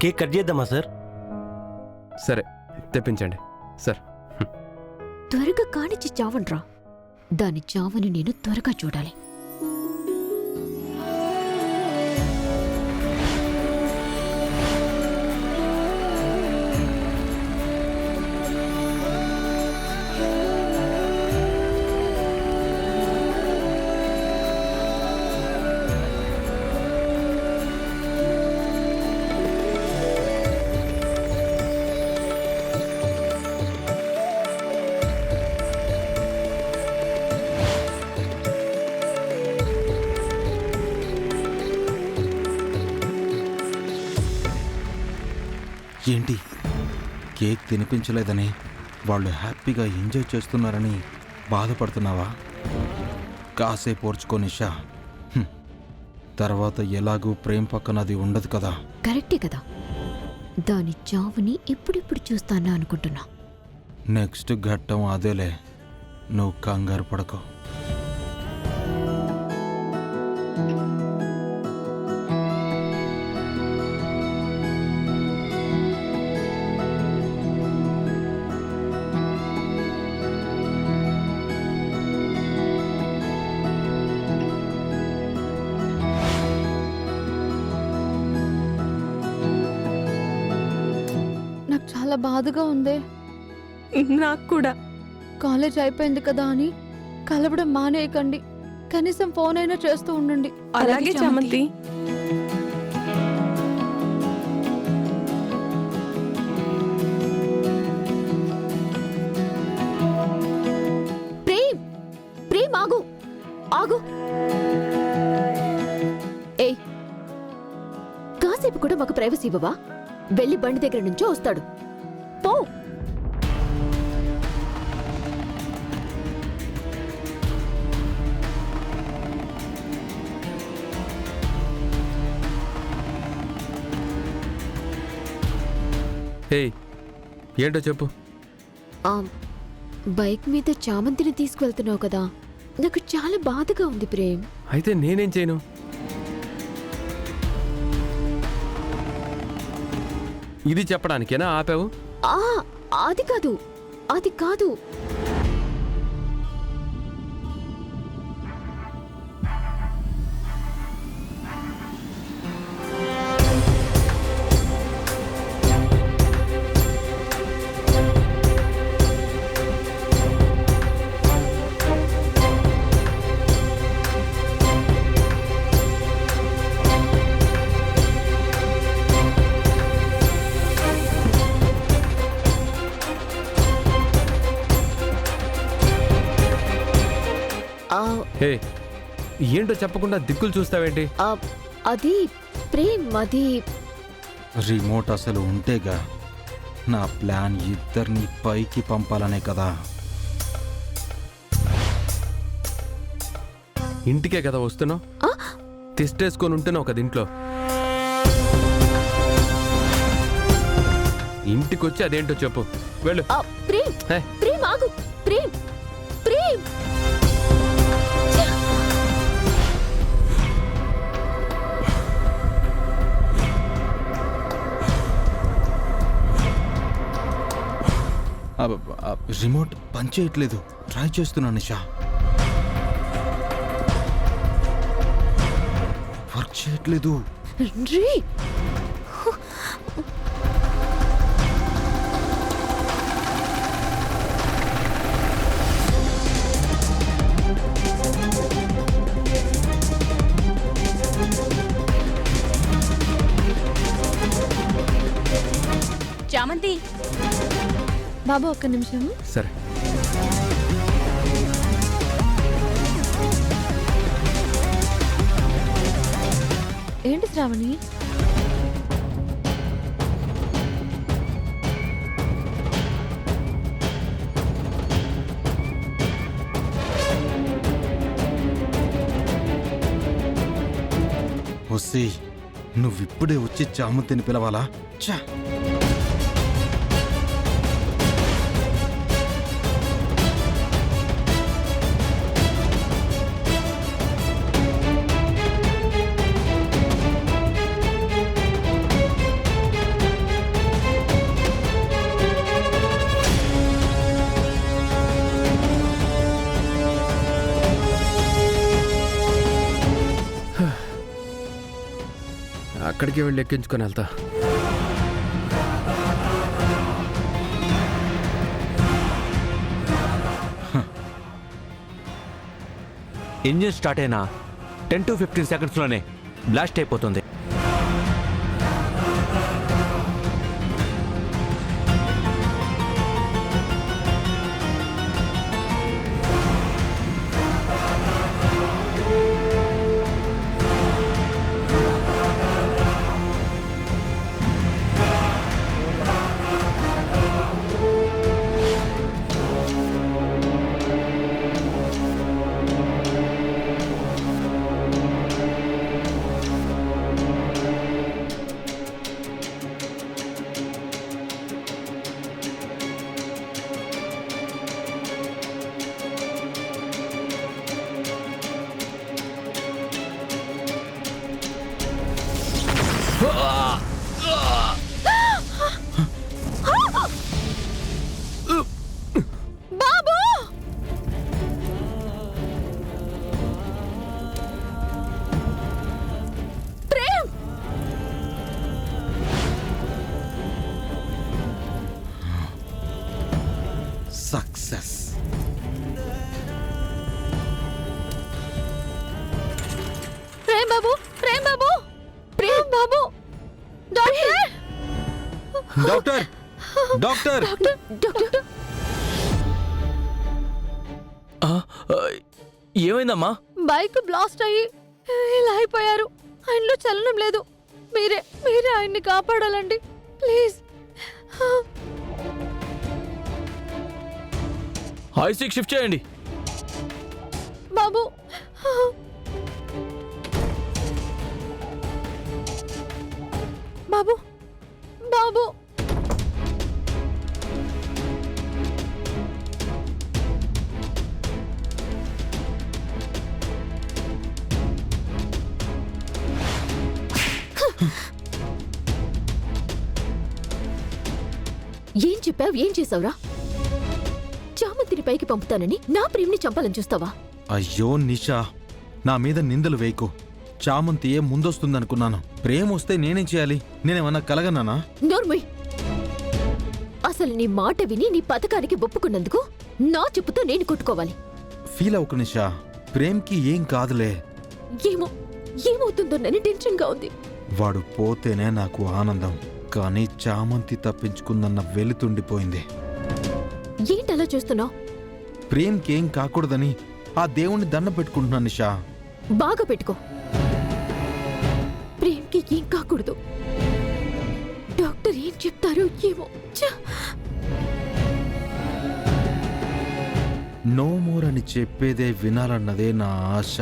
Cake cut చేద్దామా sir? సరే తెప్పించండి sir. త్వరగా కానిచ్చి చావండ్రా. దాని చావుని నేను త్వరగా చూడాలి. ఏంటి కేక్ తినిపించలేదని వాళ్ళు హ్యాపీగా ఎంజాయ్ చేస్తున్నారని బాధపడుతున్నావా? కాసేపు ఓర్చుకో నిషా. తర్వాత ఎలాగూ ప్రేమ్ పక్కన అది ఉండదు కదా. కరెక్టే కదా. దాని చావుని ఇప్పుడిప్పుడు చూస్తానా అనుకుంటున్నా. నెక్స్ట్ ఘట్టం అదేలే, నువ్వు కంగారు పడకో. చాలా బాధగా ఉంది. నాకు కూడా. కాలేజ్ అయిపోయింది కదా అని కలవడం మానేయకండి. కనీసం ఫోన్ అయినా చేస్తూ ఉండండి. అలాగే చామంతి. ప్రేమ్, ప్రేమ్ ఆగు, ఆగు. ఏయ్, కాసేపు కూడా మాకు ప్రైవసీ ఇవ్వవా? వెళ్ళి బండి దగ్గర నుంచో వస్తాడు, పో. ఏయ్ ఏంటో చెప్పు. బైక్ మీద చామంతిని తీసుకువెళ్తున్నావు కదా, నాకు చాలా బాధగా ఉంది ప్రేమ్. అయితే నేనేం చేయను? ఇది చెప్పడానికేనా ఆపావు? అది కాదు, అది కాదు. హే, ఏంటో చెప్పకుండా దిక్కులు చూస్తావేంటి? అది ప్రేమ్, అది రిమోట్ అసలు ఉంటేగా. నా ప్లాన్ ఇద్దరిని పైకి పంపాలనే కదా. ఇంటికే కదా వస్తున్నావు, తిష్టేసుకొని ఉంటున్నావు కదా ఇంట్లో. ఇంటికొచ్చి అదేంటో చెప్పు, వెళ్ళు. ప్రేమ్, ప్రేమ్ ఆగు, ప్రేమ్, ప్రేమ్. రిమోట్ పనిచేయట్లేదు. ట్రై చేస్తున్నాను నిషా, వర్క్ చేయట్లేదు. చామంతి బాబు ఒక్క నిమిషం. సరే. ఏంటి శ్రావణి? వస్తే నువ్విప్పుడే వచ్చి చామంతిని పిలవాలా? చా. అక్కడికి వెళ్ళి ఎక్కించుకొని వెళ్తా. ఇంజిన్ స్టార్ట్ అయినా 10 to 15 సెకండ్స్లోనే బ్లాస్ట్ అయిపోతుంది. బాబు ప్రేమ్ సక్సెస్. ప్రేమ్ బాబు ప్రేమ్ బాబు ప్రేమ్ బాబు డాక్టర్ డాక్టర్ డాక్టర్ డాక్టర్ ఏమైందమ్మా? బైక్ బ్లాస్ట్ అయ్యి ఇలా అయిపోయారు. ఆయనలో చలనం లేదు. మీరే ఆయన్ని కాపాడాలండి ప్లీజ్. ఐసీకి షిఫ్ట్ చేయండి. బాబు బాబు బాబు ఏం చెప్పావు, ఏం చేసావురా? చామంతిని పైకి పంపుతానని నా ప్రేమిని చంపాలని చూస్తావా? అయ్యో నిషా, నా మీద నిందలు వేయకు. చామంతియే ముందొస్తుందనుకున్నాను. ప్రేమ వస్తే నేనేం చేయాలి? నేనేమన్నా కలగన్నానా? నోర్మయ్, అసలు నీ మాట విని నీ పథకానికి ఒప్పుకున్నందుకు నా చెప్పుతో నేను కొట్టుకోవాలి. ఫీల్ అవ్వకు నిషా, ప్రేమ్కి ఏం కాదులే. ఏమవుతుందోనని టెన్షన్గా ఉంది. వాడు పోతేనే నాకు ఆనందం, కానీ చామంతి తప్పించుకుందన్న వెలుతుండిపోయింది. ఏంటలా చూస్తున్నావు? ప్రేమ్కేం కాకూడదని ఆ దేవుణ్ణి దండం పెట్టుకుంటున్నాను నిషా. బాగా పెట్టుకో. ప్రేమ్కి ఏం కాకూడదు. డాక్టర్ ఏం చెప్తారో ఏమో. నో మోర్ అని చెప్పేదే వినాలన్నదే నా ఆశ.